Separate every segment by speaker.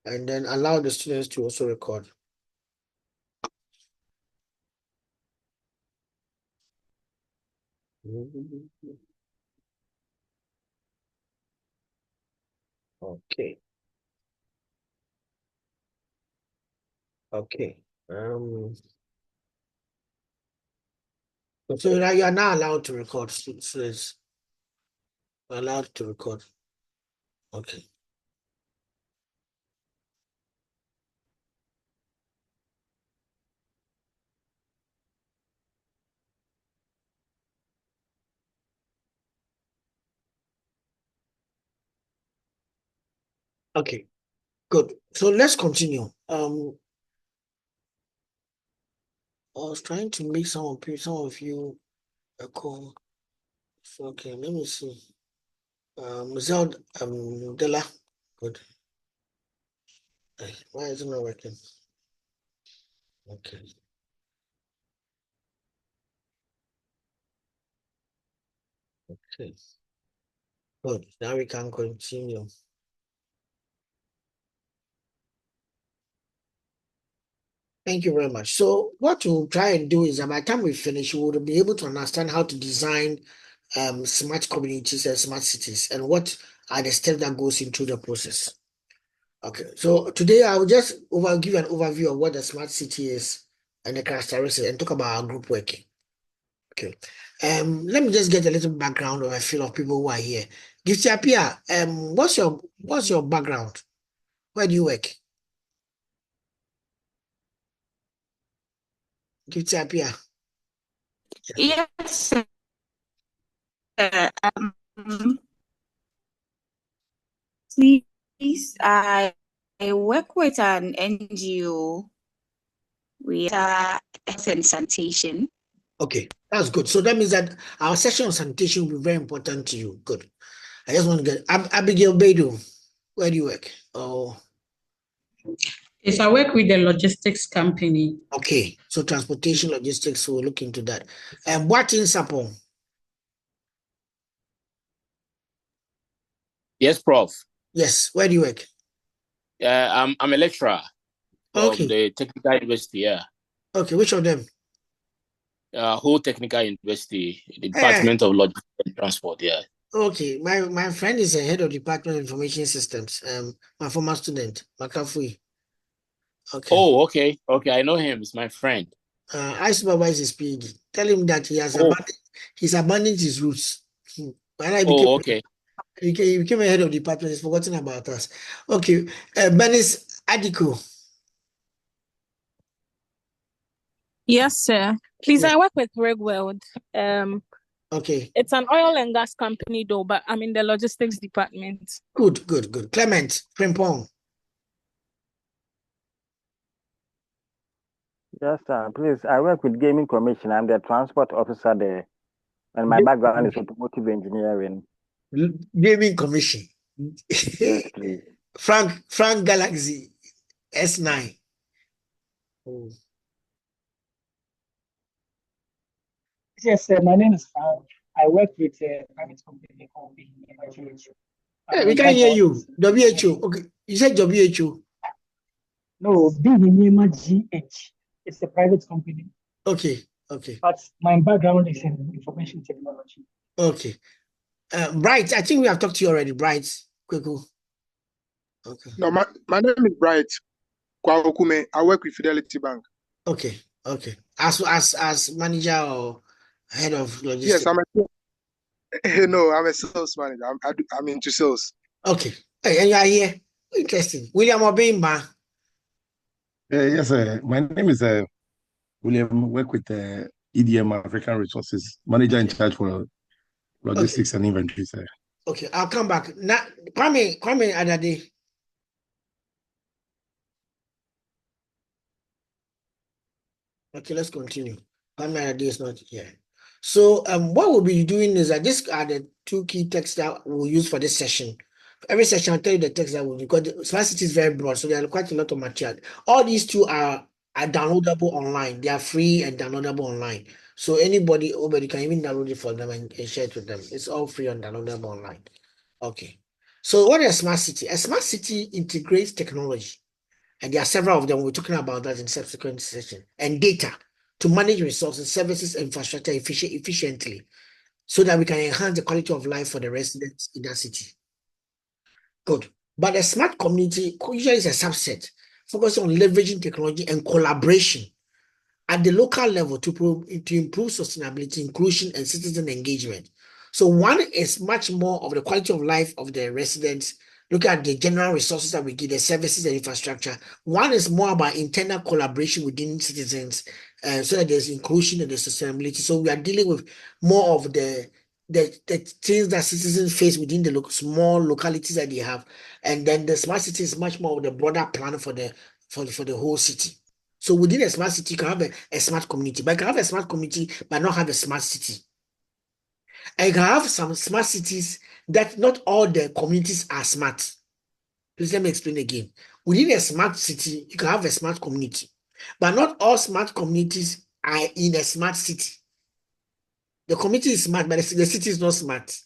Speaker 1: and then allow the students to also record. Okay. Okay. So now you are now allowed to record, students. Allowed to record. Okay. Okay. Good. So let's continue. I was trying to make some of you a call. So, okay, let me see. Zelda, Della. Good. Why is it not working? Okay. Okay. Good. Now we can continue. Thank you very much. So what we'll try and do is that by the time we finish, we will be able to understand how to design smart communities and smart cities and what are the steps that goes into the process. Okay, so today I will just give you an overview of what the smart city is and the characteristics and talk about our group working. Okay. Let me just get a little background or a feel of people who are here. Giftiapia, what's your background? Where do you work? Giftiapia.
Speaker 2: Yes, sir. Please, I work with an NGO. We are health and sanitation.
Speaker 1: Okay, that's good. So that means that our session on sanitation will be very important to you. Good. I just want to get Abigail Bedu. Where do you work? Oh,
Speaker 3: Yes, I work with the logistics company.
Speaker 1: okay. So transportation logistics, so we'll look into that. And what in Sapon?
Speaker 4: Yes, Prof.
Speaker 1: Yes, where do you work?
Speaker 4: I'm a lecturer from
Speaker 1: Okay.
Speaker 4: the Technical University. Yeah.
Speaker 1: Okay, which of them?
Speaker 4: Whole Technical University, the Department of Logistics and Transport. Yeah.
Speaker 1: Okay, my friend is a head of Department of Information Systems. My former student, Makafui. Okay.
Speaker 4: Oh, okay. Okay, I know him. He's my friend.
Speaker 1: I supervise his PhD. Tell him that he's abandoned his roots. When I became
Speaker 4: okay.
Speaker 1: he became a head of department, he's forgotten about us. Okay, Benis Adiko.
Speaker 5: Yes, sir. Please,
Speaker 1: Yes.
Speaker 5: I work with Regworld.
Speaker 1: Okay.
Speaker 5: It's an oil and gas company, though, but I'm in the logistics department.
Speaker 1: Good. Clement Frimpong.
Speaker 6: Yes, sir. Please, I work with Gaming Commission. I'm the transport officer there, and my background is automotive engineering.
Speaker 1: Gaming Commission.
Speaker 6: Yes, please.
Speaker 1: Frank Galaxy S9. Oh.
Speaker 7: Yes, my name is Frank. I work with a private company called WHO.
Speaker 1: Hey, we can't hear you. WHO. Okay, you said WHO.
Speaker 7: No, GH. It's a private company.
Speaker 1: Okay.
Speaker 7: But my background is in information technology.
Speaker 1: Okay. Bright, I think we have talked to you already. Bright, Kweku. Okay.
Speaker 8: No, my name is Bright Kwaokume. I work with Fidelity Bank.
Speaker 1: Okay. As manager or head of logistics?
Speaker 8: Yes, I'm a sales manager. I'm into sales.
Speaker 1: Okay. Hey, and you are here. Interesting. William Obimba.
Speaker 9: Yes, sir. My name is William. Work with EDM African Resources, manager in charge for logistics and inventory, sir.
Speaker 1: Okay, I'll come back. Now, Kwame Adade. Okay, let's continue. Kwame Adade is not here. So, what we'll be doing is that these are the two key texts that we'll use for this session. For every session, I'll tell you the text that we'll use because Smart City is very broad, so there are quite a lot of material. All these two are downloadable online. They are free and downloadable online. So anybody can even download it for them and share it with them. It's all free and downloadable online. Okay. So what is a smart city? A smart city integrates technology, and there are several of them. We're talking about that in subsequent session, and data to manage resources, services, infrastructure efficiently, so that we can enhance the quality of life for the residents in that city. Good. But a smart community usually is a subset, focused on leveraging technology and collaboration at the local level to improve sustainability, inclusion, and citizen engagement. So one is much more of the quality of life of the residents. Look at the general resources that we give, the services and infrastructure. One is more about internal collaboration within citizens, so that there's inclusion and the sustainability. So we are dealing with more of the things that citizens face within the small localities that they have. And then the smart city is much more of the broader plan for the whole city. So within a smart city, you can have a smart community, but you can have a smart community but not have a smart city. And you can have some smart cities that not all the communities are smart. Please let me explain again. Within a smart city, you can have a smart community, but not all smart communities are in a smart city. The community is smart, but the city is not smart.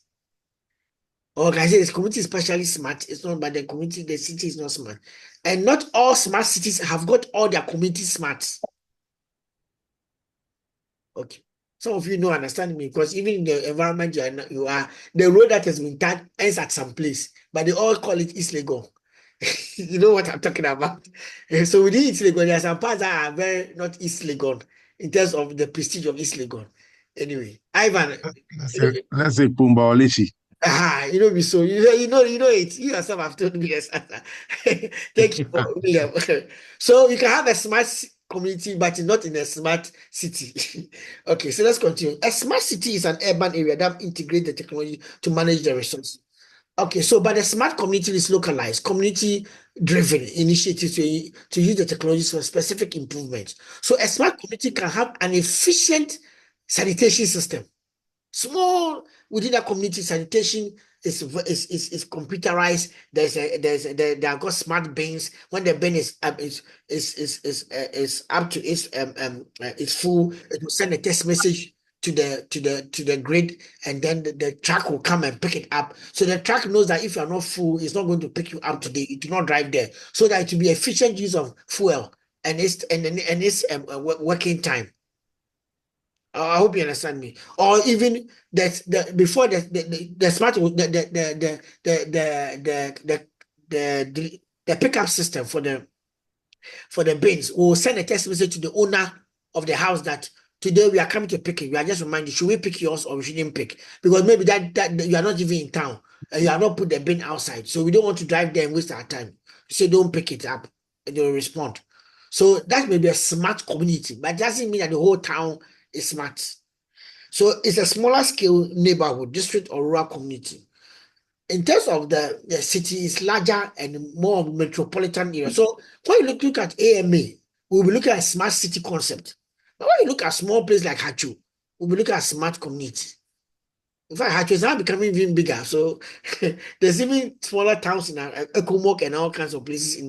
Speaker 1: Or can I say the community is partially smart? It's not, but the city is not smart. And not all smart cities have got all their communities smart. Okay. Some of you know understand me because even in the environment you are the road that has been done ends at some place, but they all call it East Legon. You know what I'm talking about? So within East Legon, there are some parts that are very not East Legon in terms of the prestige of East Legon. Anyway, Ivan,
Speaker 9: Let's say Pumba Olechi.
Speaker 1: you know me, so you know it. You yourself have told me yes. Thank you for William. So you can have a smart community, but it's not in a smart city. Okay, so let's continue. A smart city is an urban area that integrates the technology to manage the resources. Okay, so but the smart community is localized, community-driven initiatives to use the technologies for specific improvements. So a smart community can have an efficient sanitation system. Small within that community, sanitation is computerized. They have got smart bins. When the bin is up to it's full, it will send a text message to the grid, and then the truck will come and pick it up. So the truck knows that if you are not full, it's not going to pick you up today. It will not drive there, so that it will be efficient use of fuel and its working time. I hope you understand me. Or even that before the smart the pickup system for the bins will send a text message to the owner of the house that today we are coming to pick it. We are just reminding, should we pick yours or we shouldn't pick? Because maybe that you are not even in town and you have not put the bin outside. So we don't want to drive there and waste our time. Say don't pick it up and they will respond. So that may be a smart community, but it doesn't mean that the whole town is smart. So it's a smaller scale neighborhood, district, or rural community. In terms of the city, is larger and more metropolitan area. So when you look at AMA, we'll be looking at smart city concept. But when you look at small place like Hachu, we'll be looking at smart community. In fact, Hachu is now becoming even bigger. So there's even smaller towns in Ekomok and all kinds of places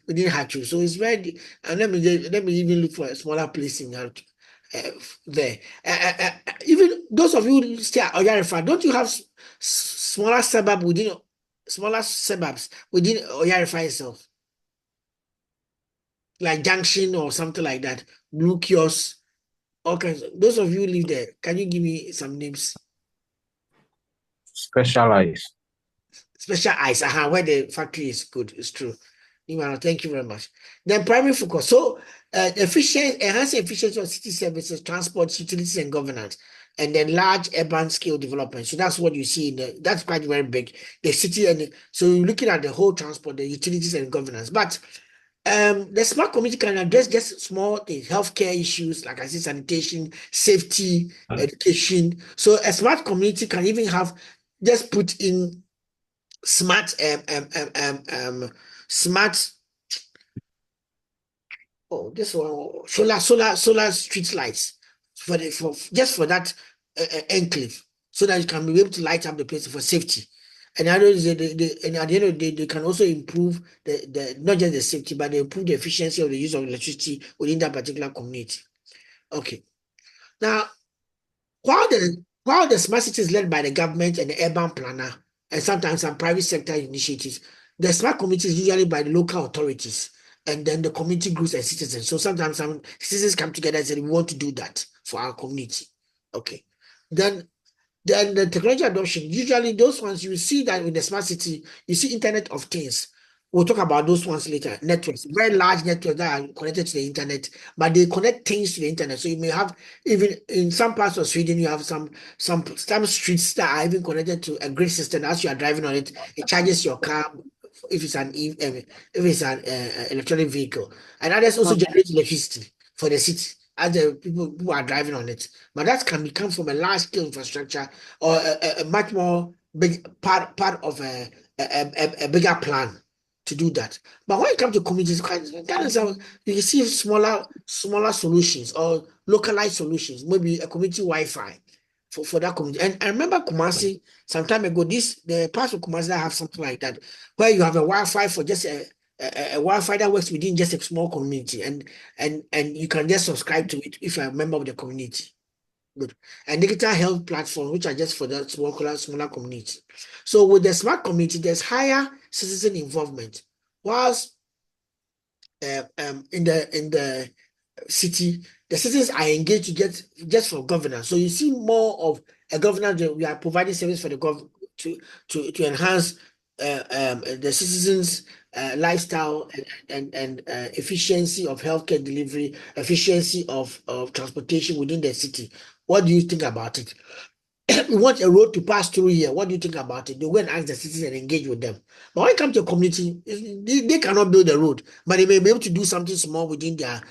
Speaker 1: within Hachu. So it's very, and let me even look for a smaller place in Hachu. There. Even those of you who stay at Oyarifa, don't you have smaller suburbs within Oyarifa itself? Like Junction or something like that, Blue Kiosk, all kinds. Those of you who live there, can you give me some names?
Speaker 4: Specialized.
Speaker 1: Special Eyes, where the factory is good, it's true. Thank you very much. Then primary focus. So enhancing efficiency of city services, transport, utilities, and governance, and then large urban scale development. So that's what you see that's quite very big. The city so you're looking at the whole transport, the utilities and governance. But the smart community can address just small things, healthcare issues, like I said, sanitation, safety, education. So a smart community can even have just put in smart smart this one solar street lights for that enclave, so that you can be able to light up the place for safety. And I know and at the end of the day, they can also improve the not just the safety, but they improve the efficiency of the use of electricity within that particular community. Okay. Now, while the smart city is led by the government and the urban planner, and sometimes some private sector initiatives. The smart community is usually by the local authorities and then the community groups and citizens. So sometimes some citizens come together and say, we want to do that for our community. Okay. Then the technology adoption, usually those ones you see that in the smart city, you see Internet of Things. We'll talk about those ones later. Networks, very large networks that are connected to the internet, but they connect things to the internet. So you may have, even in some parts of Sweden, you have some streets that are even connected to a grid system. As you are driving on it, it charges your car if it's an electronic vehicle, and others also generate electricity for the city as the people who are driving on it. But that can become from a large scale infrastructure or a much more big part of a bigger plan to do that. But when it comes to communities, that is how you can see smaller solutions or localized solutions, maybe a community Wi-Fi for that community. And I remember Kumasi some time ago, the parts of Kumasi that have something like that, where you have a Wi-Fi for just a Wi-Fi that works within just a small community, and you can just subscribe to it if you're a member of the community. Good. And digital health platforms, which are just for the smaller community. So with the smart community, there's higher citizen involvement, whilst in the city, the citizens are engaged to get just for governance. So you see more of a governance that we are providing service for the government to enhance the citizens' lifestyle and efficiency of healthcare delivery, efficiency of transportation within the city. What do you think about it? We want a road to pass through here. What do you think about it? They go and ask the citizens and engage with them. But when it comes to a community, they cannot build a road, but they may be able to do something small within their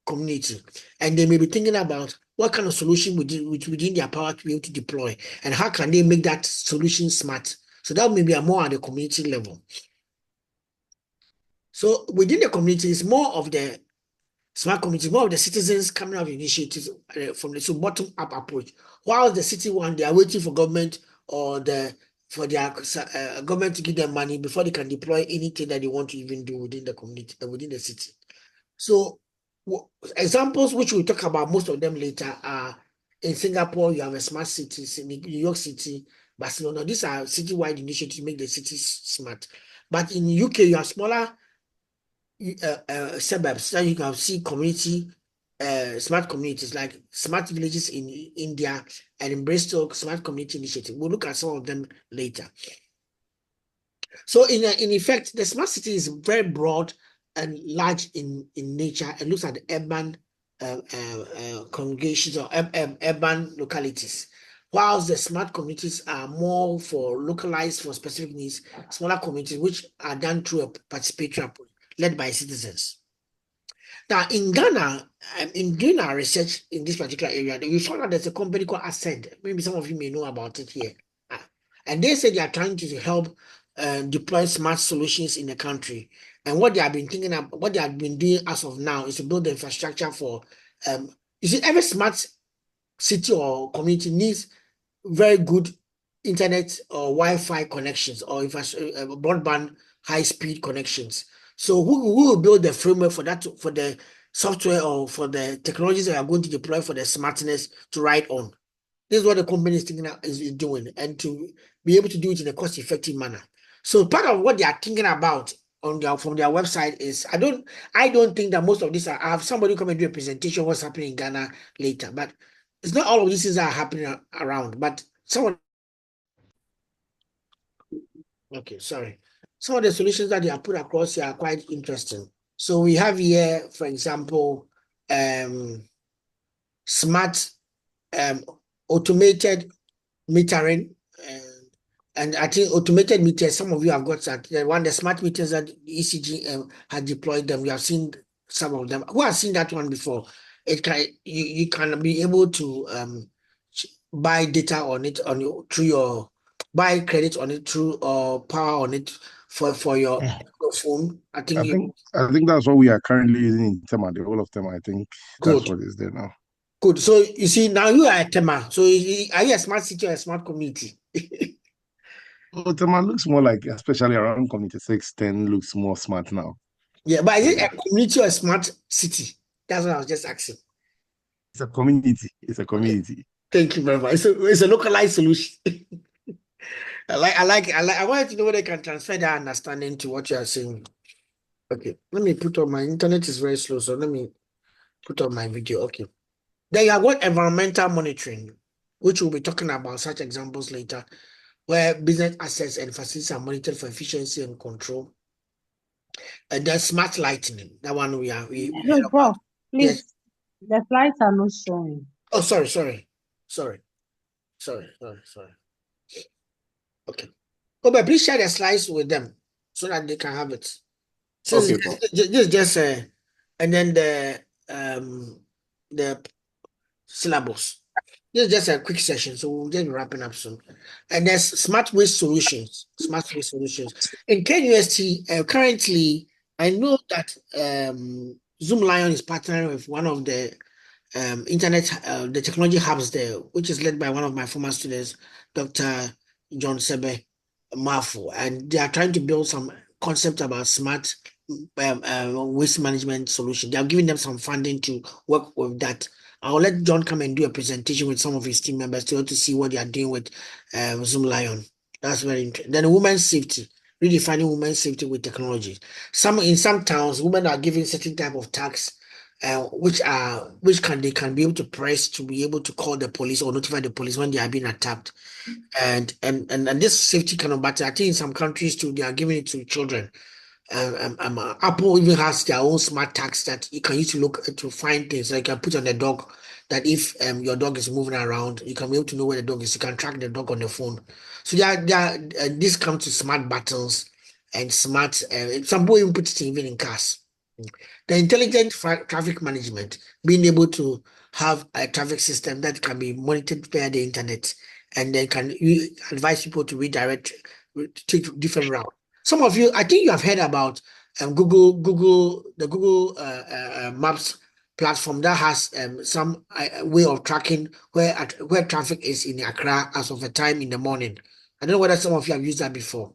Speaker 1: community. And they may be thinking about what kind of solution within their power to be able to deploy, and how can they make that solution smart. So that may be more at the community level. So within the community, it's more of the smart community, more of the citizens coming out of initiatives from the bottom-up approach. While the city one, they are waiting for government or for their government to give them money before they can deploy anything that they want to even do within the community, within the city. So examples which we'll talk about, most of them later, are in Singapore. You have a smart cities, in New York City, Barcelona. These are citywide initiatives to make the cities smart. But in the UK, you have smaller suburbs, so you can see smart communities like smart villages in India, and in Bristol, smart community initiative. We'll look at some of them later. So in effect, the smart city is very broad and large in nature, and looks at the urban congregations or urban localities, whilst the smart communities are more localized for specific needs, smaller communities, which are done through a participatory approach led by citizens. Now, in Ghana, in doing our research in this particular area, we found out there's a company called Ascend. Maybe some of you may know about it here. And they said they are trying to help deploy smart solutions in the country. And what they have been thinking of, what they have been doing as of now, is to build the infrastructure for, you see, every smart city or community needs very good internet or Wi-Fi connections or broadband high-speed connections. So who will build the framework for that, for the software or for the technologies that are going to deploy for the smartness to ride on? This is what the company is thinking is doing, and to be able to do it in a cost-effective manner. So part of what they are thinking about from their website is, I don't think that most of this I have somebody come and do a presentation what's happening in Ghana later, but it's not all of these things that are happening around, but some of some of the solutions that they have put across here are quite interesting. So we have here, for example, smart automated metering, and I think automated meters, some of you have got that. The smart meters that ECG had deployed them. You have seen some of them. Who has seen that one before? You can be able to buy data on it through your buy credit on it through or power on it for your phone. I think
Speaker 9: that's what we are currently using in Tema, the whole of Tema. I think that's what is there now.
Speaker 1: Good. So you see, now you are at Tema. So are you a smart city or a smart community?
Speaker 9: Tema looks more like, especially around community 610, looks more smart now.
Speaker 1: Yeah, but is it a community or a smart city? That's what I was just asking.
Speaker 9: It's a community. It's a community.
Speaker 1: Okay. Thank you very much. So it's a localized solution. I wanted to know whether I can transfer that understanding to what you are saying. Okay, let me put on my internet is very slow, so let me put on my video. Okay. Then you have got environmental monitoring, which we'll be talking about such examples later, where business assets and facilities are monitored for efficiency and control. And then smart lighting, that one we heard
Speaker 10: No,
Speaker 1: about.
Speaker 10: Prof,
Speaker 1: Yes.
Speaker 10: please, the slides are not showing.
Speaker 1: Oh, sorry. Okay. Oh, but please share the slides with them so that they can have it. Since
Speaker 9: Okay, Prof.
Speaker 1: this just and then the syllabus. This is just a quick session, so we'll just be wrapping up soon. And there's smart waste solutions. Smart waste solutions. In KUST, currently, I know that Zoom Lion is partnering with one of the the technology hubs there, which is led by one of my former students, Dr. John Sebe Mafu, and they are trying to build some concept about smart waste management solution. They are giving them some funding to work with that. I'll let John come and do a presentation with some of his team members to see what they are doing with Zoom Lion. That's very interesting. Then women's safety, redefining women's safety with technology. In some towns, women are given certain type of tax which they can be able to press to be able to call the police or notify the police when they are being attacked. And this safety kind of battery, I think in some countries too, they are giving it to children. Apple even has their own smart tags that you can use to look to find things. Like you can put on the dog that if your dog is moving around, you can be able to know where the dog is. You can track the dog on the phone. So this comes to smart battles and smart. Some people even put it even in cars. The intelligent traffic management, being able to have a traffic system that can be monitored via the internet, and then can advise people to redirect, take different route. Some of you, I think you have heard about the Google Maps platform that has some way of tracking where traffic is in Accra as of a time in the morning. I don't know whether some of you have used that before.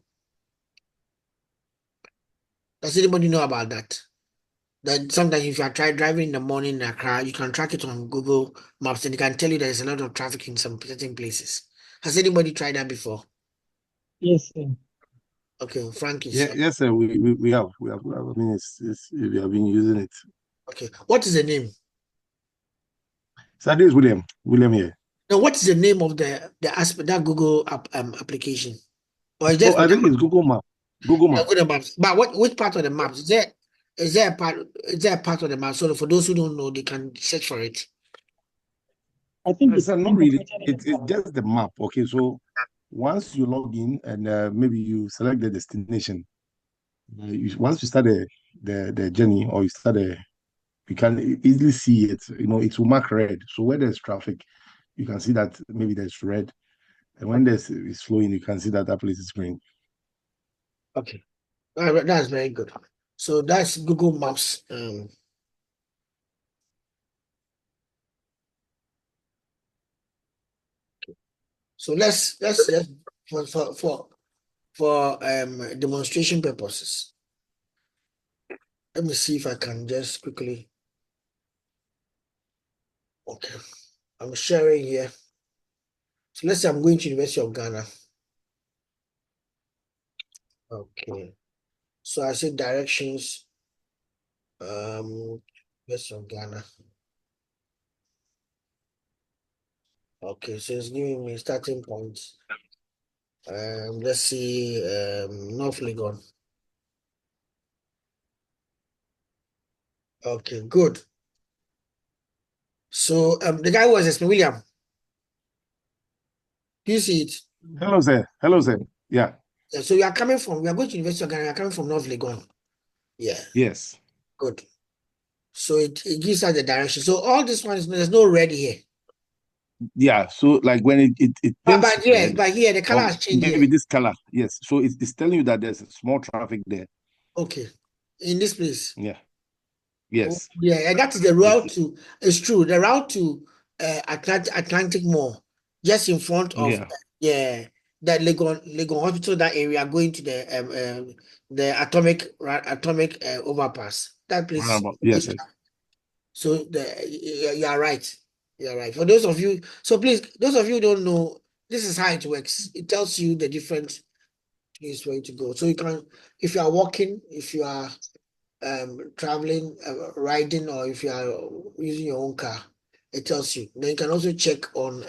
Speaker 1: Does anybody know about that? That sometimes if you are driving in the morning in Accra, you can track it on Google Maps and it can tell you there's a lot of traffic in some certain places. Has anybody tried that before?
Speaker 7: Yes, sir.
Speaker 1: Okay, Frank is
Speaker 9: Yeah, yes, sir. We have. I mean, we have been using it.
Speaker 1: okay. What is the name?
Speaker 9: So this is William. William here.
Speaker 1: Now, what is the name of the aspect that Google application? Or is just
Speaker 9: I think it's Google Map. Google Map.
Speaker 1: Google Maps. But which part of the maps? Is there a part of the map? So for those who don't know, they can search for it.
Speaker 7: I think it's
Speaker 9: not really. It's
Speaker 7: integrated
Speaker 9: just the map. Okay, so once you log in and maybe you select the destination, once you start the journey or you start you can easily see it. You know, it will mark red. So where there's traffic, you can see that maybe there's red, and when it's flowing, you can see that place is green.
Speaker 1: Okay, that's very good. So that's Google Maps. So let's just for demonstration purposes. Let me see if I can just quickly. Okay, I'm sharing here. So let's say I'm going to University of Ghana. Okay, so I say directions. University of Ghana. Okay, so it's giving me starting points. Let's see, North Legon. Okay, good. So the guy was explaining, William. Do you see it?
Speaker 9: Hello, sir. Hello, sir. Yeah.
Speaker 1: So we are going to University of Ghana. We are coming from North Legon. Yeah.
Speaker 9: Yes.
Speaker 1: Good. So it gives us the direction. So all this one is there's no red here.
Speaker 9: Yeah. So like when it
Speaker 1: But
Speaker 9: red,
Speaker 1: here the color has changed.
Speaker 9: Maybe
Speaker 1: here.
Speaker 9: this color. Yes. So it's telling you that there's small traffic there.
Speaker 1: Okay. In this place.
Speaker 9: Yeah. Yes.
Speaker 1: Oh, yeah, and that is the route to. It's true. The route to Atlantic Mall, just in front of that Legon Hospital, that area, going to the atomic overpass. That place.
Speaker 9: Yes.
Speaker 1: So you are right. You are right. For those of you, so please, those of you who don't know, This is how it works. It tells you the different place where to go. So you can, if you are walking, if you are traveling, riding, or if you are using your own car, it tells you. Then you can also check on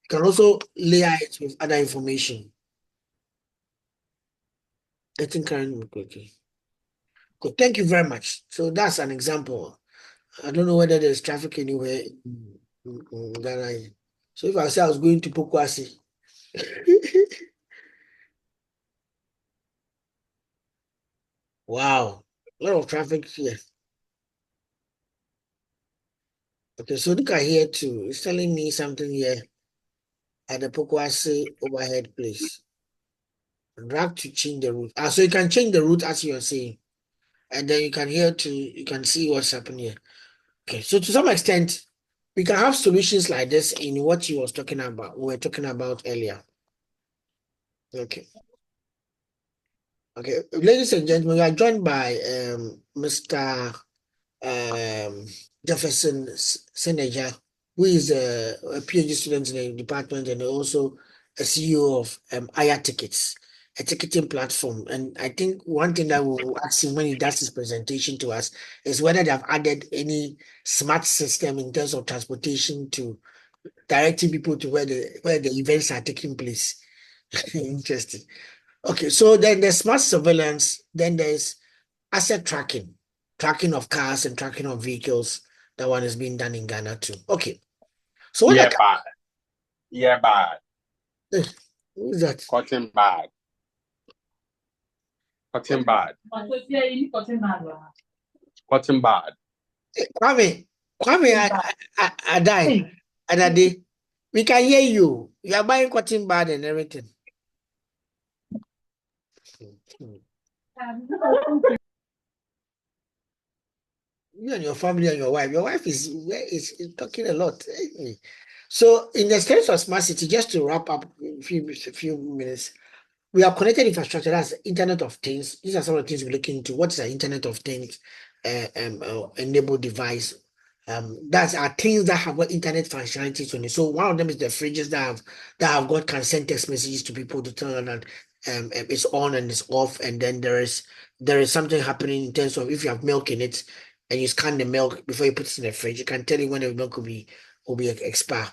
Speaker 1: you can also layer it with other information. I think okay. Good. Thank you very much. So that's an example. I don't know whether there's traffic anywhere in Ghana. So if I say I was going to Pokwasi, wow, a lot of traffic here. Okay, so look at here too. It's telling me something here at the Pokwasi overhead place. Drag to change the route. So you can change the route as you're saying. And then you can you can see what's happening here. Okay, so to some extent, we can have solutions like this in what you was talking about, we were talking about earlier. Okay. Okay, ladies and gentlemen, we are joined by Mr. Jefferson Seneja, who is a PhD student in the department and also a CEO of Aya Tickets, a ticketing platform. And I think one thing that we'll ask him when he does his presentation to us is whether they have added any smart system in terms of transportation to directing people to where the events are taking place. Interesting. Okay, so then there's smart surveillance, then there's asset tracking of cars and tracking of vehicles. That one is being done in Ghana too. Okay, so what
Speaker 11: Yeah, bad. Yeah, bad.
Speaker 1: who is that?
Speaker 11: Cotton bad. Cotton bad. Cotton bad.
Speaker 1: Kwame, Adai, Adade, we can hear you. You are buying cotton bad and everything. You and your family and your wife. Your wife is talking a lot. So, in the sense of smart city, just to wrap up a few minutes, we have connected infrastructure. That's Internet of Things. These are some of the things we look into. What is an Internet of Things enabled device? That's our things that have got internet functionalities on it. So one of them is the fridges that have got can send text messages to people to tell them that it's on and it's off, and then there is something happening in terms of if you have milk in it and you scan the milk before you put it in the fridge, it can tell you when the milk will be expire.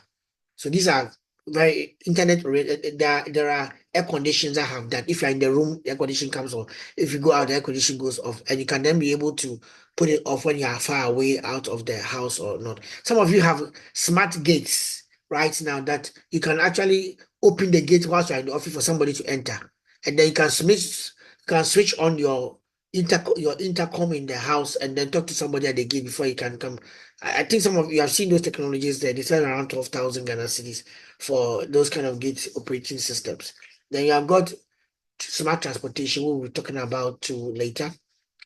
Speaker 1: So these are very internet related. There are air conditions that have that. If you're in the room, the air condition comes on. If you go out, the air condition goes off, and you can then be able to put it off when you are far away out of the house or not. Some of you have smart gates right now that you can actually open the gate whilst you're in the office for somebody to enter, and then you can switch on your intercom in the house and then talk to somebody at the gate before you can come. I think some of you have seen those technologies there. They sell around 12,000 Ghana cedis for those kind of gate operating systems. Then you have got smart transportation, we'll be talking about too later.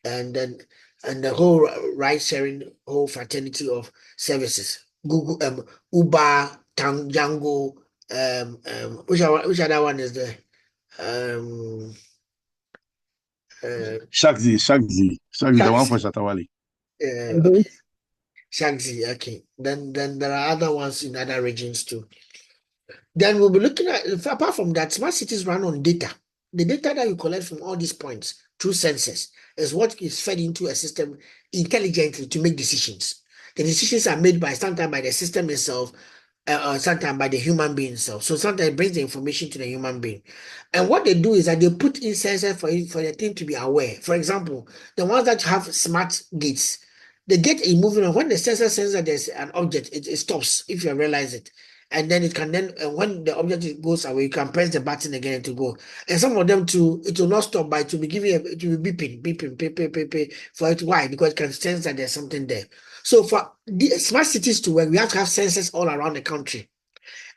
Speaker 1: And the whole ride sharing, whole fraternity of services. Google, Uber, Django, which other one is there?
Speaker 9: Shagzi, the one for Shatawali.
Speaker 1: Okay. Shagzi, okay. Then there are other ones in other regions too. Then we'll be looking at, apart from that, smart cities run on data. The data that you collect from all these points through sensors is what is fed into a system intelligently to make decisions. The decisions are made sometimes by the system itself, or sometimes by the human being itself. So sometimes it brings the information to the human being. And what they do is that they put in sensors for the thing to be aware. For example, the ones that have smart gates, the gate is moving on. When the sensor senses that there's an object, it stops if you realize it. And then it can when the object goes away, you can press the button again to go. And some of them too, it will not stop, but it will be giving it will be beeping, pay for it. Why? Because it can sense that there's something there. So for the smart cities to work, we have to have sensors all around the country.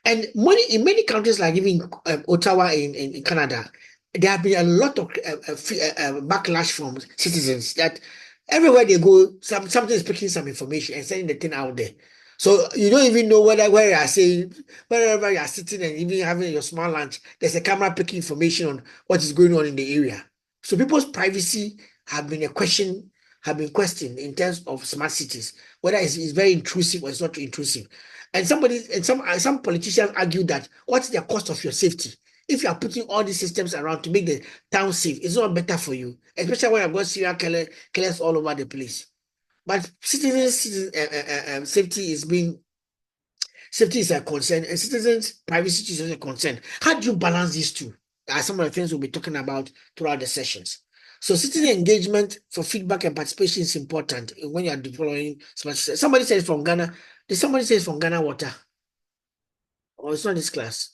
Speaker 1: And in many countries, like even Ottawa in Canada, there have been a lot of backlash from citizens that everywhere they go, something is picking some information and sending the thing out there. So you don't even know where you are saying, wherever you are sitting and even having your small lunch, there's a camera picking information on what is going on in the area. So people's privacy have been a question have been questioned in terms of smart cities, whether it's very intrusive or it's not intrusive. And some politicians argue that what's the cost of your safety? If you are putting all these systems around to make the town safe, it's not better for you, especially when you've got serial killers all over the place. But safety is a concern, and citizens' privacy is a concern. How do you balance these two? Are some of the things we'll be talking about throughout the sessions. So citizen engagement for feedback and participation is important when you are deploying smart systems. Somebody says from Ghana. Did somebody say from Ghana Water? Or it's not this class?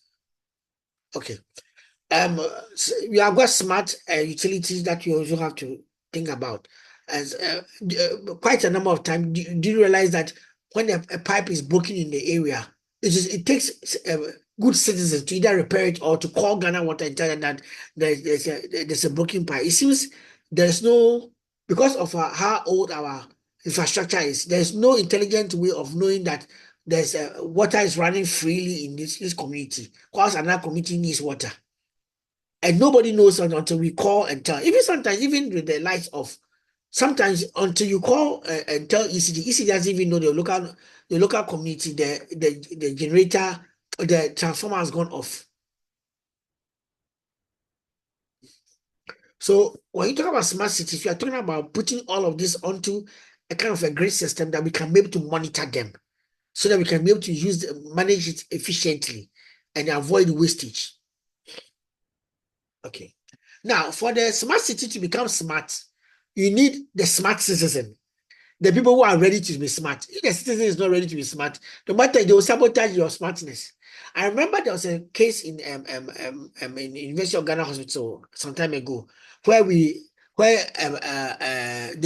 Speaker 1: Okay. We have got smart utilities that you also have to think about. As quite a number of times, do you realize that when a pipe is broken in the area, it takes good citizens to either repair it or to call Ghana Water and tell them that there's a broken pipe. It seems there's no, because of how old our infrastructure is, there's no intelligent way of knowing that there's water is running freely in this community, because another community needs water. And nobody knows until we call and tell. Even sometimes, even with the lights off, sometimes until you call and tell ECD doesn't even know the local community, the generator, the transformer has gone off. So when you talk about smart cities, we are talking about putting all of this onto a kind of a grid system that we can be able to monitor them, so that we can be able to manage it efficiently and avoid wastage. Okay. Now, for the smart city to become smart, you need the smart citizen, the people who are ready to be smart. If the citizen is not ready to be smart, no matter, they will sabotage your smartness. I remember there was a case in University of Ghana Hospital some time ago where they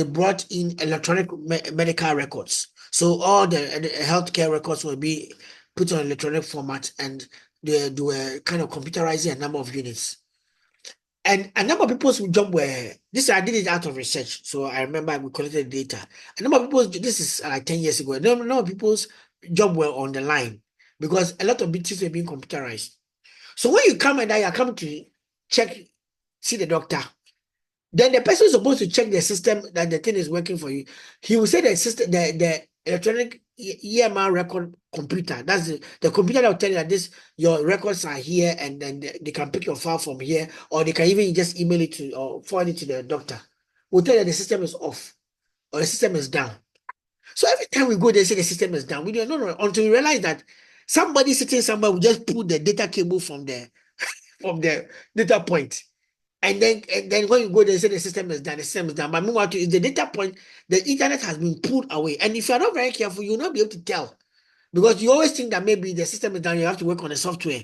Speaker 1: brought in electronic medical records. So all the healthcare records will be put on electronic format, and they were kind of computerizing a number of units. And a number of people's job were this. I did it out of research, so I remember we collected data. A number of people's, this is like 10 years ago. A number of people's job were on the line because a lot of things were being computerized. So when you come and you come to check, see the doctor, then the person is supposed to check the system that the thing is working for you. He will say the system, the electronic EMR record computer. That's the computer that will tell you that your records are here, and then they can pick your file from here, or they can even just email it to or forward it to the doctor. We'll tell you the system is off or the system is down. So every time we go, they say the system is down. We don't know until we realize that somebody sitting somewhere will just pull the data cable from the data point. And then when you go, they say the system is down, the system is down. But meanwhile, is the data point, the internet has been pulled away. And if you're not very careful, you'll not be able to tell. Because you always think that maybe the system is down, you have to work on the software.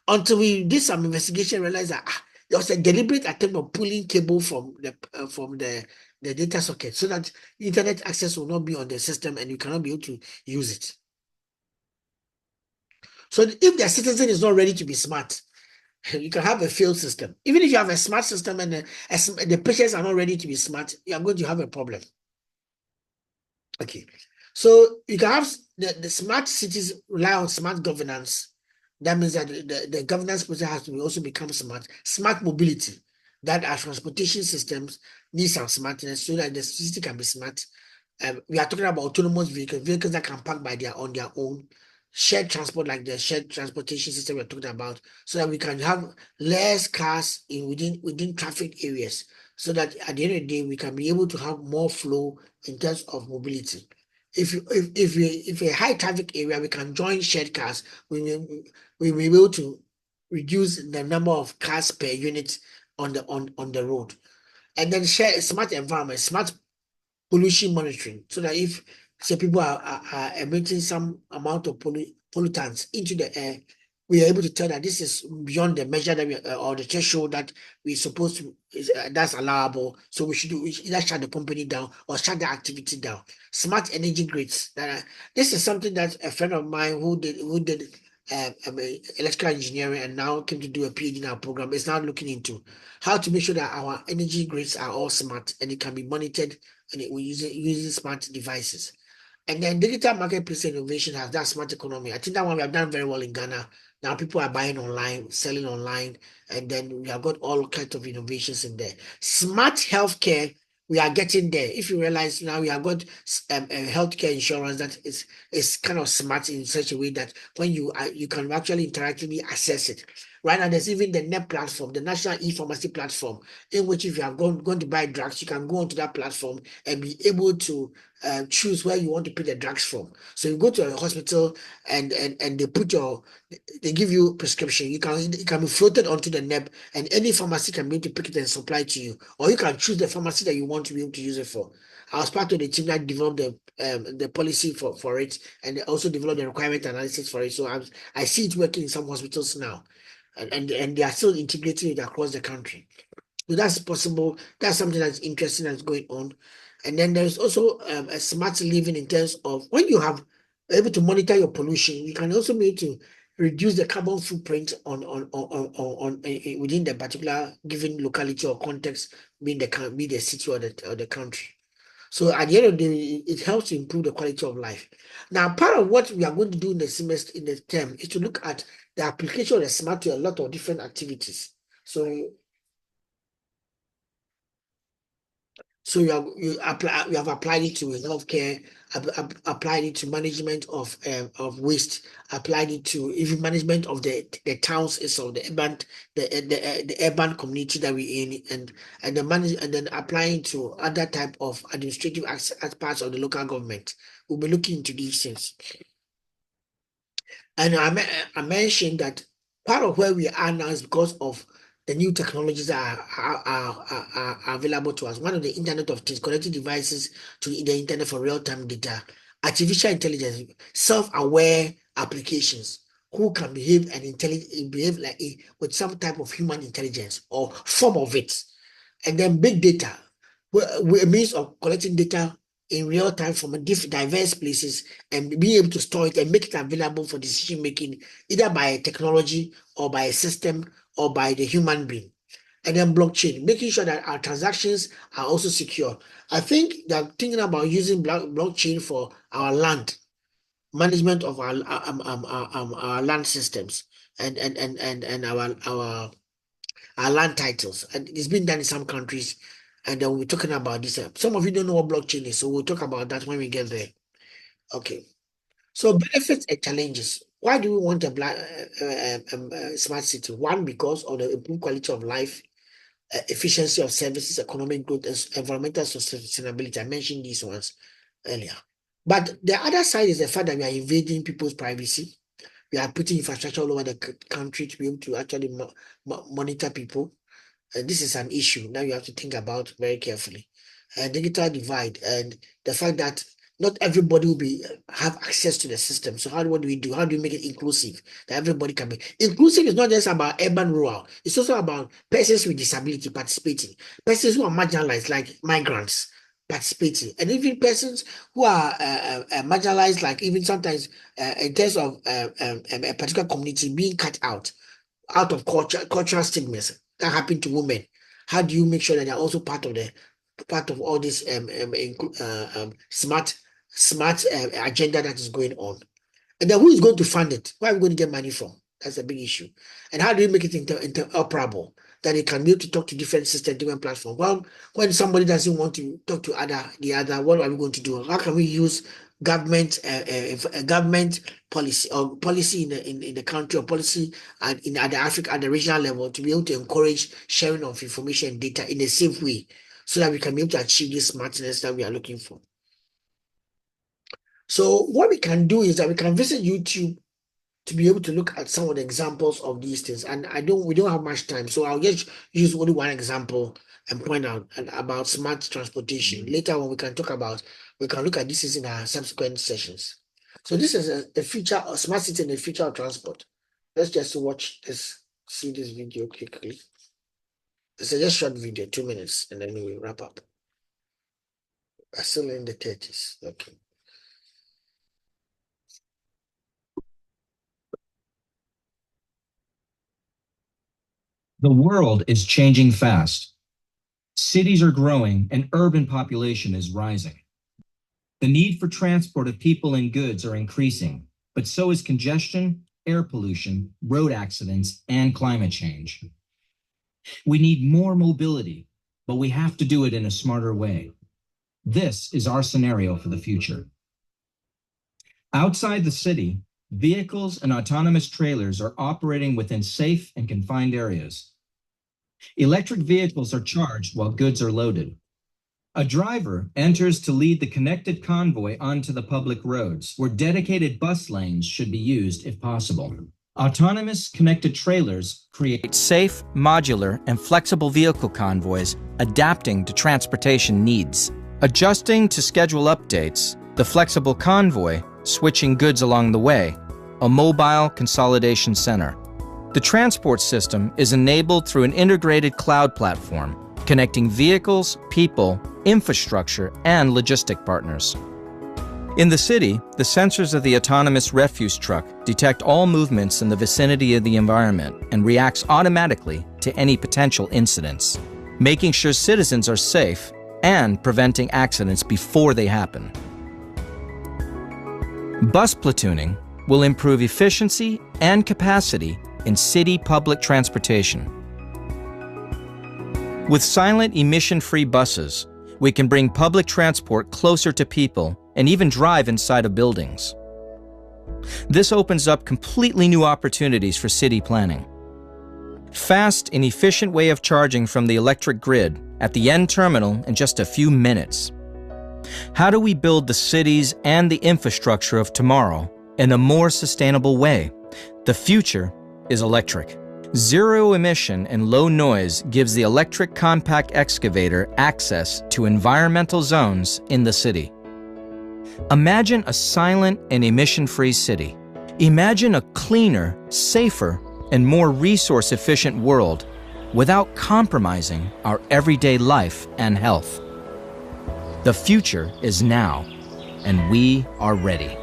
Speaker 1: Until we did some investigation, realize that there was a deliberate attempt of pulling cable from the data socket so that internet access will not be on the system and you cannot be able to use it. So if the citizen is not ready to be smart, you can have a failed system. Even if you have a smart system and the patients are not ready to be smart, you are going to have a problem. Okay, so you can have the smart cities rely on smart governance. That means that the governance process has to also become smart. Smart mobility, that our transportation systems need some smartness so that the city can be smart. We are talking about autonomous vehicles that can park on their own. Shared transport, like the shared transportation system we're talking about, so that we can have less cars within traffic areas, so that at the end of the day we can be able to have more flow in terms of mobility. If a high traffic area, we can join shared cars, we will be able to reduce the number of cars per unit on the road. And then share smart environment, smart pollution monitoring, so that if say people are emitting some amount of pollutants into the air, we are able to tell that this is beyond the measure that we or the threshold that we're supposed to that's allowable. So we should either shut the company down or shut the activity down. Smart energy grids. This is something that a friend of mine who did electrical engineering and now came to do a PhD in our program is now looking into how to make sure that our energy grids are all smart and it can be monitored, and we're using smart devices. And then digital marketplace innovation has that smart economy. I think that one we have done very well in Ghana. Now people are buying online, selling online, and then we have got all kinds of innovations in there. Smart healthcare we are getting there. If you realize now we have got healthcare insurance that is kind of smart in such a way that when you can actually interactively access it. Right now, there's even the NEP platform, the National E-Pharmacy platform, in which if you are going to buy drugs, you can go onto that platform and be able to choose where you want to pick the drugs from. So you go to a hospital and they give you prescription. It can be floated onto the NEP, and any pharmacy can be able to pick it and supply to you, or you can choose the pharmacy that you want to be able to use it for. I was part of the team that developed the policy for it, and they also developed the requirement analysis for it. So I see it working in some hospitals now, and they are still integrating it across the country. So that's possible. That's something that's interesting that's going on. And then there's also a smart living in terms of when you have able to monitor your pollution, you can also be able to reduce the carbon footprint within the particular given locality or context, being the city or the country. So at the end of the day, it helps to improve the quality of life. Now, part of what we are going to do in the semester, in the term, is to look at the application of the smart to a lot of different activities. So you have applied it to healthcare, applied it to management of waste, applied it to even management of the towns of the urban community that we're in, and then applying to other type of administrative as parts of the local government. We'll be looking into these things. And I mentioned that part of where we are now is because of the new technologies that are available to us. One of the Internet of Things, connecting devices to the internet for real-time data, artificial intelligence, self-aware applications who can behave like with some type of human intelligence or form of it. And then big data, a means of collecting data in real time from diverse places and being able to store it and make it available for decision making, either by a technology or by a system or by the human being. And then blockchain, making sure that our transactions are also secure. I think that thinking about using blockchain for our land management of our land systems and our land titles, and it's been done in some countries. And then we're talking about this. Some of you don't know what blockchain is, so we'll talk about that when we get there. Okay. So benefits and challenges. Why do we want a smart city? One, because of the improved quality of life, efficiency of services, economic growth, and environmental sustainability. I mentioned these ones earlier. But the other side is the fact that we are invading people's privacy. We are putting infrastructure all over the country to be able to actually monitor people. And this is an issue now you have to think about very carefully. Digital divide and the fact that not everybody will have access to the system. So what do we do? How do we make it inclusive? That everybody can be inclusive is not just about urban rural, it's also about persons with disability participating, persons who are marginalized, like migrants participating, and even persons who are marginalized, like even sometimes in terms of a particular community being cut out of cultural stigmas that happen to women. How do you make sure that they're also part of all this smart agenda that is going on? And then who is going to fund it? Where are we going to get money from? That's a big issue. And how do we make it interoperable, that it can be able to talk to different systems, different platforms? Well, when somebody doesn't want to talk to the other, what are we going to do? How can we use government policy or policy in the country, or policy at the regional level, to be able to encourage sharing of information and data in a safe way, so that we can be able to achieve this smartness that we are looking for? So what we can do is that we can visit YouTube to be able to look at some of the examples of these things. And we don't have much time, so I'll just use only one example and point out about smart transportation. Later on, we can look at this in our subsequent sessions. So this is a feature of smart city and the future of transport. Let's just see this video quickly. It's a just short video, 2 minutes, and then we will wrap up. We're still in the 30s. Okay.
Speaker 12: The world is changing fast. Cities are growing and urban population is rising. The need for transport of people and goods are increasing, but so is congestion, air pollution, road accidents, and climate change. We need more mobility, but we have to do it in a smarter way. This is our scenario for the future. Outside the city, vehicles and autonomous trailers are operating within safe and confined areas. Electric vehicles are charged while goods are loaded. A driver enters to lead the connected convoy onto the public roads, where dedicated bus lanes should be used if possible. Autonomous connected trailers create safe, modular, and flexible vehicle convoys adapting to transportation needs. Adjusting to schedule updates, the flexible convoy switching goods along the way, a mobile consolidation center. The transport system is enabled through an integrated cloud platform, connecting vehicles, people, infrastructure, and logistic partners. In the city, the sensors of the autonomous refuse truck detect all movements in the vicinity of the environment and reacts automatically to any potential incidents, making sure citizens are safe and preventing accidents before they happen. Bus platooning will improve efficiency and capacity in city public transportation. With silent, emission-free buses, we can bring public transport closer to people and even drive inside of buildings. This opens up completely new opportunities for city planning. Fast and efficient way of charging from the electric grid at the end terminal in just a few minutes. How do we build the cities and the infrastructure of tomorrow in a more sustainable way? The future is electric. Zero emission and low noise gives the electric compact excavator access to environmental zones in the city. Imagine a silent and emission-free city. Imagine a cleaner, safer, and more resource-efficient world without compromising our everyday life and health. The future is now, and we are ready.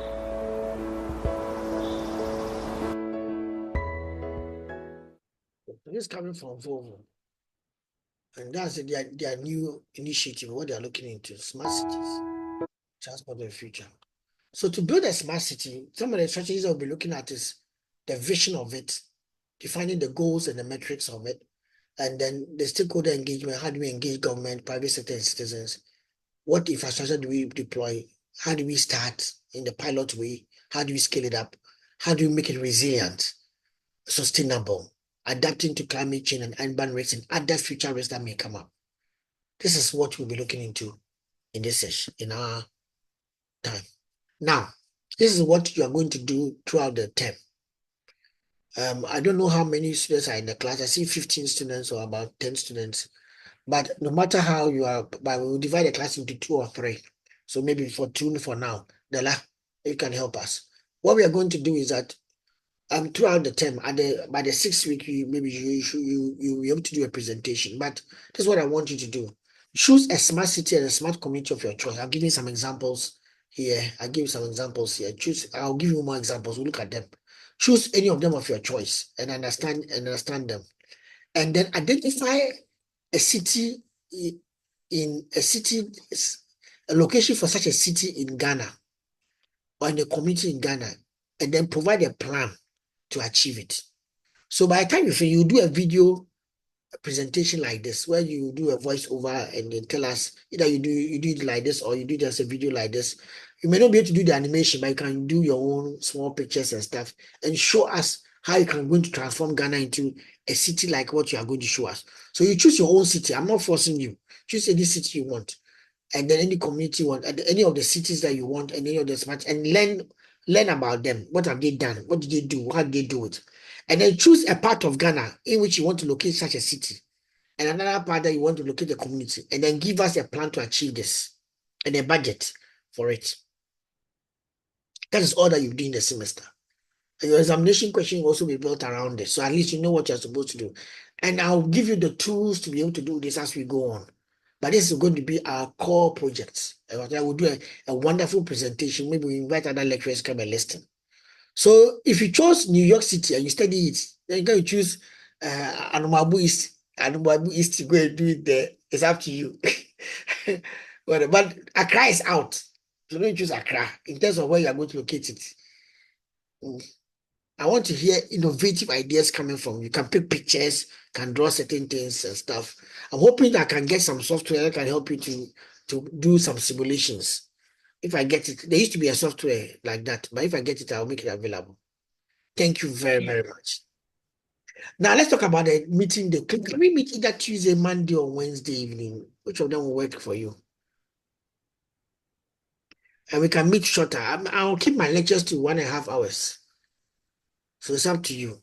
Speaker 1: This is coming from Volvo. And that's their new initiative, what they are looking into, smart cities, transport of the future. So to build a smart city, some of the strategies they'll be looking at is the vision of it, defining the goals and the metrics of it, and then the stakeholder engagement, how do we engage government, private sector, and citizens? What infrastructure do we deploy? How do we start in the pilot way? How do we scale it up? How do we make it resilient, sustainable, adapting to climate change and urban risks and other future risks that may come up? This is what we'll be looking into in this session, in our time. Now, this is what you are going to do throughout the term. I don't know how many students are in the class. I see 15 students or about 10 students. But no matter how you are, but we will divide the class into 2 or 3. So maybe for 2 for now, Dela, you can help us. What we are going to do is that throughout the term, by the 6th week, you'll be able to do a presentation. But this is what I want you to do. Choose a smart city and a smart community of your choice. I'll give you some examples here. I'll give you some examples here. I'll give you more examples. We'll look at them. Choose any of them of your choice and understand them. And then identify a city a location for such a city in Ghana or in a community in Ghana, and then provide a plan to achieve it. So by the time you do a video presentation like this, where you do a voiceover and then tell us either you do it like this or you do just a video like this. You may not be able to do the animation, but you can do your own small pictures and stuff and show us how you can going to transform Ghana into a city like what you are going to show us. So you choose your own city. I'm not forcing you. Choose any city you want, and then any community you want, and any of the cities that you want, and any of the smart, and learn about them. What have they done? What did they do? How did they do it? And then choose a part of Ghana in which you want to locate such a city, and another part that you want to locate the community, and then give us a plan to achieve this and a budget for it. That is all that you do in the semester. And your examination question will also be built around this. So at least you know what you're supposed to do. And I'll give you the tools to be able to do this as we go on. But this is going to be our core project. I will do a wonderful presentation. Maybe we invite other lecturers to come and listen. So if you chose New York City and you study it, then you can choose Anomabu East. Anomabu East to go and do it there. It's up to you. But Accra is out. So don't choose Accra in terms of where you are going to locate it. I want to hear innovative ideas coming from you. You can pick pictures, can draw certain things and stuff. I'm hoping that I can get some software that can help you to do some simulations. If I get it, there used to be a software like that, but if I get it, I'll make it available. Thank you very, very much. Now let's talk about the meeting. Can we meet either Tuesday, Monday, or Wednesday evening? Which of them will work for you? And we can meet shorter. I'll keep my lectures to 1.5 hours. So it's up to you.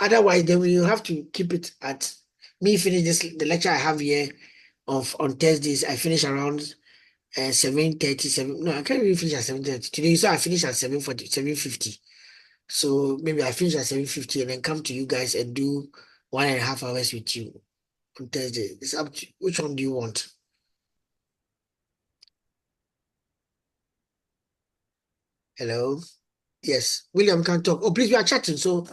Speaker 1: Otherwise, then we will have to keep it at me finish the lecture I have here on Thursdays. I finish around 7:30. No, I can't really finish at 7:30 today. So I finish at 7:40, 7:50. So maybe I finish at 7:50 and then come to you guys and do 1.5 hours with you on Thursday. It's up to you. Which one do you want? Hello? Yes. William can talk. Oh, please, we are chatting. So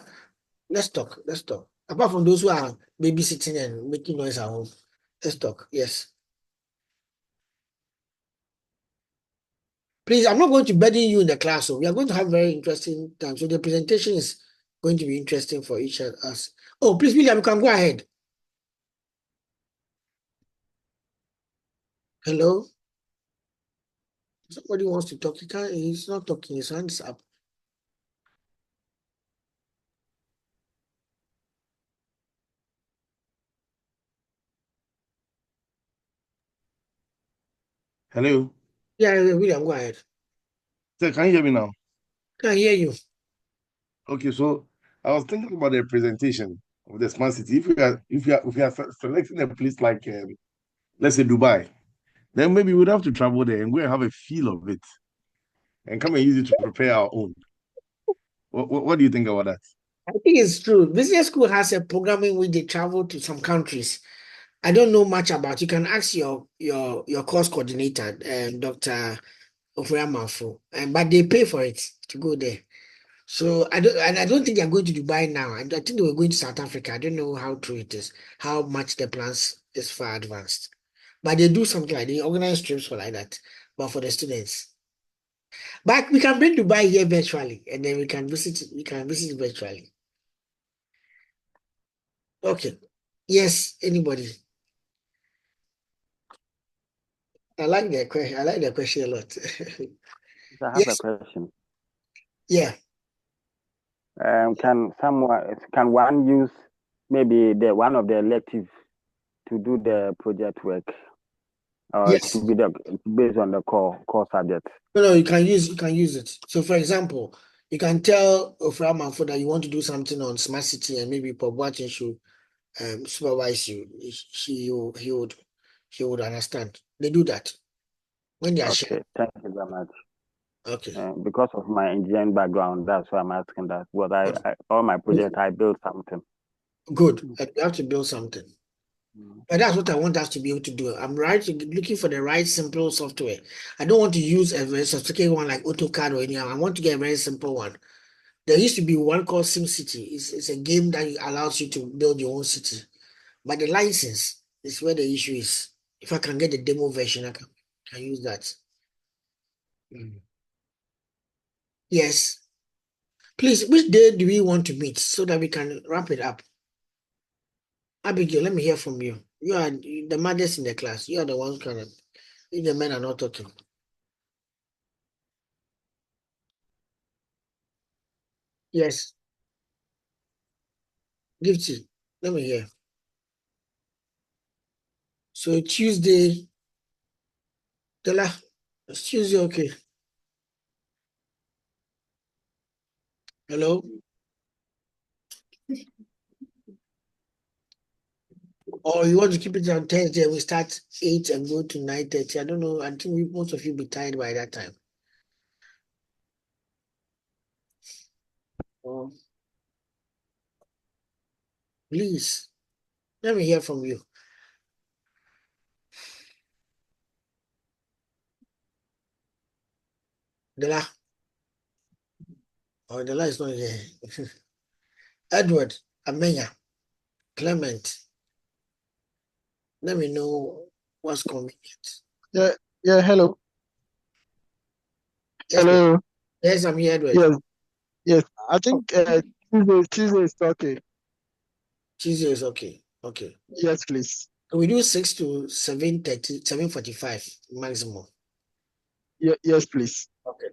Speaker 1: let's talk. Let's talk. Apart from those who are babysitting and making noise at home, let's talk. Yes. Please, I'm not going to burden you in the class. So we are going to have very interesting time. So the presentation is going to be interesting for each of us. Oh, please, William, you can go ahead. Hello? Somebody wants to talk. He's not talking. His hand's up.
Speaker 9: Hello.
Speaker 1: Yeah, William, go ahead.
Speaker 9: Sir, can you hear me now?
Speaker 1: Can hear you.
Speaker 9: Okay, so I was thinking about the presentation of the smart city. If we are selecting a place like let's say Dubai, then maybe we'd have to travel there and go and have a feel of it and come and use it to prepare our own. What do you think about that?
Speaker 1: I think it's true. Business school has a program in which they travel to some countries. I don't know much about. You can ask your course coordinator, Dr. Ofuriamafu, but they pay for it to go there. So I don't think they're going to Dubai now. I think they were going to South Africa. I don't know how true it is, how much the plans is far advanced. But they do something like they organize trips for like that, but for the students. But we can bring Dubai here virtually, and then we can visit. We can visit virtually. Okay. Yes. Anybody? I like the question. I like the question a lot.
Speaker 6: I have a
Speaker 1: Yes.
Speaker 6: question.
Speaker 1: Yeah.
Speaker 6: Can one use maybe one of the electives to do the project work, or
Speaker 1: Yes.
Speaker 6: to be based on the core subject?
Speaker 1: No, you can use it. So, for example, you can tell Oframanfo that you want to do something on smart city, and maybe Prof Boateng should supervise you. He would understand. They do that when they are
Speaker 6: Okay,
Speaker 1: sharing.
Speaker 6: thank you very much.
Speaker 1: Okay.
Speaker 6: Because of my engineering background, that's why I'm asking that. Because all my projects, I build something.
Speaker 1: Good. And you have to build something. But that's what I want us to be able to do. I'm looking for the right simple software. I don't want to use a very sophisticated one like AutoCAD or anything. I want to get a very simple one. There used to be one called SimCity. It's a game that allows you to build your own city. But the license is where the issue is. If I can get the demo version, I can use that. Yes. Please, which day do we want to meet so that we can wrap it up? Abigail, let me hear from you. You are the mothers in the class. You are the ones if the men are not talking. Yes. Gifty, let me hear. So Tuesday, Della, it's Tuesday, okay. Hello? Or you want to keep it on Thursday? We start 8 and go to 9:30. I don't know. I think most of you be tired by that time. Oh, please, let me hear from you. Della. Oh, Della is not here. Edward, Amenya, Clement. Let me know what's convenient.
Speaker 8: Yeah, hello.
Speaker 1: Yes,
Speaker 8: Hello.
Speaker 1: yes, I'm here, Edward.
Speaker 8: Yes. Yes, I think Tuesday is okay.
Speaker 1: Tuesday is okay. Okay.
Speaker 8: Yes, please.
Speaker 1: We do 6 to 7:30, 7:45 maximum.
Speaker 8: Yes, please.
Speaker 1: Okay.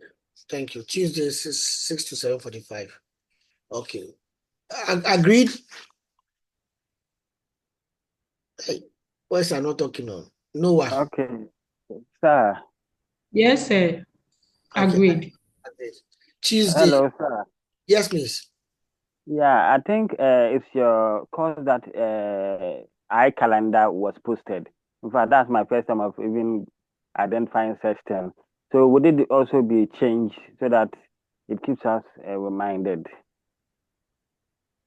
Speaker 1: Thank you. Tuesday is 6 to 7:45. Okay. Agreed. Hey, boys are not talking on. Noah.
Speaker 6: Okay, sir.
Speaker 3: Yes, sir.
Speaker 1: Okay.
Speaker 3: Agreed.
Speaker 1: Agreed. Tuesday.
Speaker 6: Hello, sir.
Speaker 1: Yes, please.
Speaker 6: Yeah, I think it's your course that iCalendar was posted. In fact, that's my first time of even identifying such thing. So would it also be changed so that it keeps us reminded?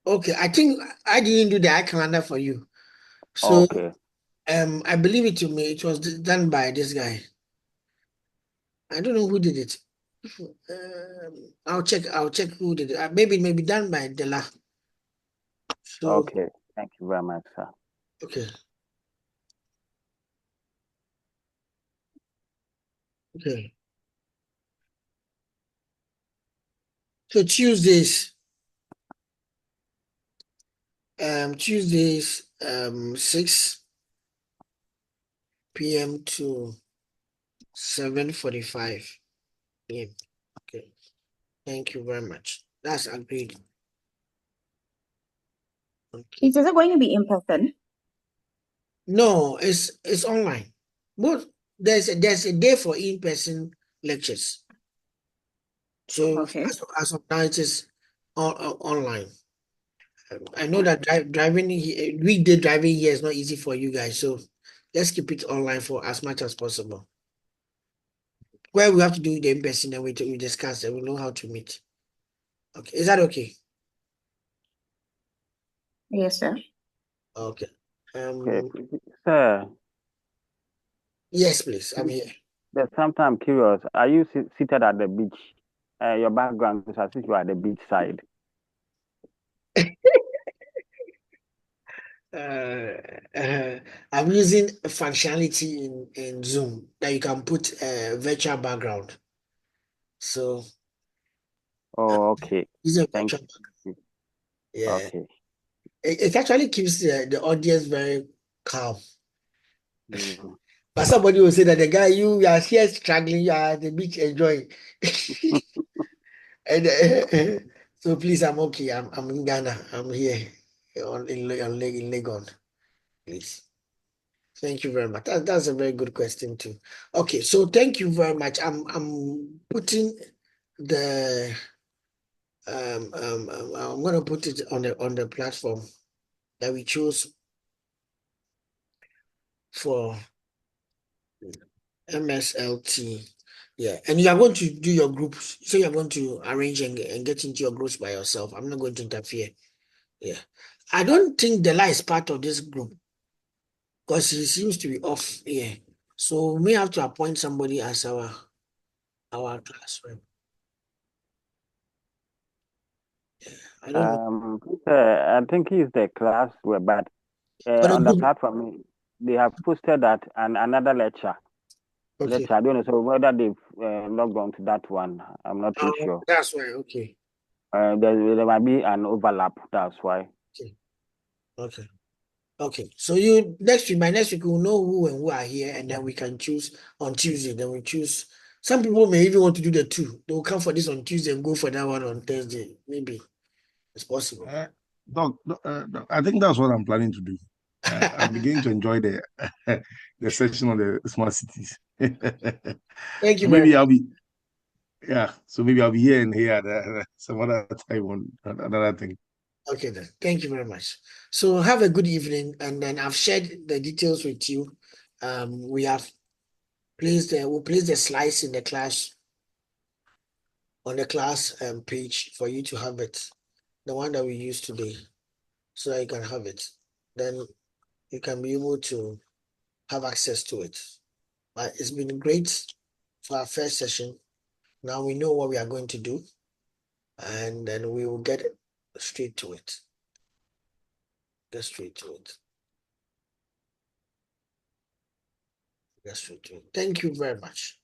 Speaker 1: Okay. I think I didn't do the eye calendar for you. So
Speaker 6: Okay.
Speaker 1: I believe it to me, it was done by this guy. I don't know who did it. I'll check who did it. Maybe done by Dela. So
Speaker 6: Okay. Thank you very much, sir.
Speaker 1: okay. Okay. So Tuesdays 6 p.m. to 7:45 p.m. Okay. Thank you very much. That's agreed. Okay.
Speaker 2: Is it going to be in person?
Speaker 1: No, it's online. But there's a day for in-person lectures. So
Speaker 2: Okay.
Speaker 1: as of now, it is online. I know that driving weekday driving here is not easy for you guys, so let's keep it online for as much as possible. Where we have to do the in-person, then we discuss and we know how to meet. Okay, is that okay?
Speaker 2: Yes, sir.
Speaker 1: Okay.
Speaker 6: Okay. Sir,
Speaker 1: Yes, please. I'm here.
Speaker 6: there's something I'm curious. Are you seated at the beach? Your background is as if you are at the beach side.
Speaker 1: I'm using a functionality in Zoom that you can put a virtual background. So
Speaker 6: Oh, okay.
Speaker 1: using a
Speaker 6: Thank
Speaker 1: virtual background.
Speaker 6: you.
Speaker 1: Yeah.
Speaker 6: Okay.
Speaker 1: It actually keeps the audience very calm.
Speaker 6: Mm.
Speaker 1: But somebody will say that the guy you are here struggling, you are at the beach enjoying. And so please, I'm okay. I'm in Ghana. I'm here in Legon. Please. Thank you very much. That's a very good question too. Okay, so thank you very much. I'm putting the I'm gonna put it on the platform that we chose for MSLT. Yeah, and you are going to do your groups. So you're going to arrange and get into your groups by yourself. I'm not going to interfere. Yeah. I don't think Dela is part of this group because he seems to be off here. So we may have to appoint somebody as our class rep. I don't know.
Speaker 6: I think he's the class rep, but
Speaker 1: But the
Speaker 6: on the
Speaker 1: group,
Speaker 6: platform, they have posted that another lecture.
Speaker 1: okay.
Speaker 6: I don't know. So whether they've logged on to that one, I'm not too sure.
Speaker 1: That's why. Okay.
Speaker 6: There might be an overlap. That's why.
Speaker 1: Okay. Okay. Okay. So you by next week we'll know who and who are here, and then we can choose on Tuesday. Then we choose. Some people may even want to do the two. They will come for this on Tuesday and go for that one on Thursday. Maybe it's possible.
Speaker 9: Doc, I think that's what I'm planning to do. I'm beginning to enjoy the the session on the smart cities.
Speaker 1: Thank you
Speaker 9: So
Speaker 1: very
Speaker 9: maybe
Speaker 1: much.
Speaker 9: I'll be So maybe I'll be here and here some other time on another thing.
Speaker 1: Okay then. Thank you very much. So have a good evening, and then I've shared the details with you. We have we'll place the slides in the class on the class page for you to have it, the one that we used today, so that you can have it. Then you can be able to have access to it. But it's been great for our first session. Now we know what we are going to do, and then we will get straight to it. Get straight to it. Get straight to it. Thank you very much.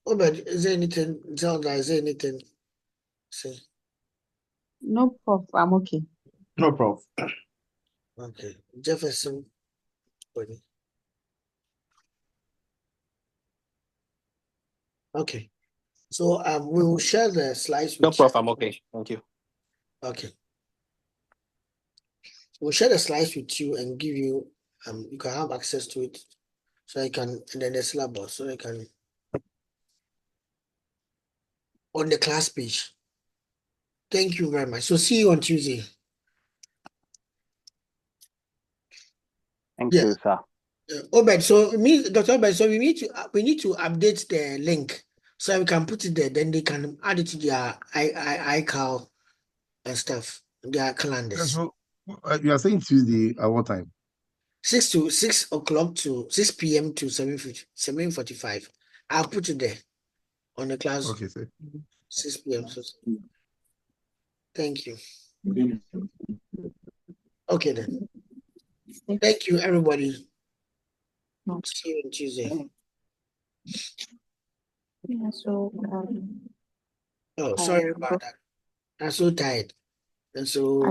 Speaker 1: Oh, but is there anything, Zelda, is there anything? Say,
Speaker 10: No, Prof. I'm okay.
Speaker 11: No, Prof.
Speaker 1: okay. Jefferson. Buddy. Okay. So we will share the slides
Speaker 4: No,
Speaker 1: with you.
Speaker 4: Prof, I'm okay. Thank you.
Speaker 1: Okay. We'll share the slides with you and give you you can have access to it. So you can, and then the syllabus, so you can on the class page. Thank you very much. So see you on Tuesday.
Speaker 6: Thank
Speaker 1: Yeah.
Speaker 6: you, sir.
Speaker 1: Obed, so Dr. Obed, so we need to update the link so we can put it there. Then they can add it to their iCal and stuff, their calendars.
Speaker 9: So you are saying Tuesday at what time?
Speaker 1: 6 o'clock to 6 p.m. to 7:45. I'll put it there on the class.
Speaker 9: Okay, sir.
Speaker 1: 6 p.m. So thank you. Okay then. Thank you, everybody. See you on Tuesday.
Speaker 2: Yeah, so
Speaker 1: Oh, sorry about that. I'm so tired. And so